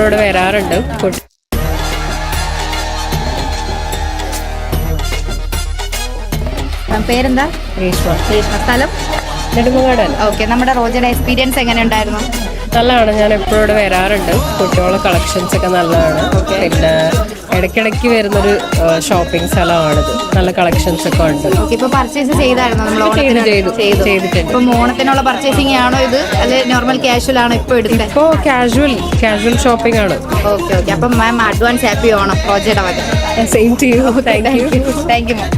ഇവിടെ വരാറുണ്ട്. പേരെന്താ? രേഷ്മ. സ്ഥലം നെടുമങ്ങാടാണ്. ഓക്കെ. നമ്മുടെ റോജയുടെ എക്സ്പീരിയൻസ് എങ്ങനെ ഉണ്ടായിരുന്നു? നല്ലതാണ്. ഞാൻ എപ്പോഴും ഇവിടെ വരാറുണ്ട്. കുട്ടികളുടെ കളക്ഷൻസ് ഒക്കെ നല്ലതാണ്. പിന്നെ ഇടയ്ക്കിടയ്ക്ക് വരുന്നൊരു ഷോപ്പിംഗ് സ്ഥലമാണിത്. നല്ല കളക്ഷൻസ് ഒക്കെ ഉണ്ട്. ഇപ്പൊ പർച്ചേസ് ചെയ്തായിരുന്നു നമ്മൾ? ചെയ്തിട്ടുണ്ട്. ഇപ്പൊ ഓണത്തിനുള്ള പർച്ചേസിംഗ് ആണോ ഇത്, അല്ലെ നോർമൽ കാഷ്വൽ ആണോ ഇപ്പൊ എടുത്തത്? ഇപ്പോ കാഷ്വൽ ഷോപ്പിംഗ് ആണ്. Okay okay. അപ്പം മാം അഡ്വാൻസ് ഹാപ്പി ഓണം റോജയുടെ വക. Same to you. Thank you. Thank you ma'am.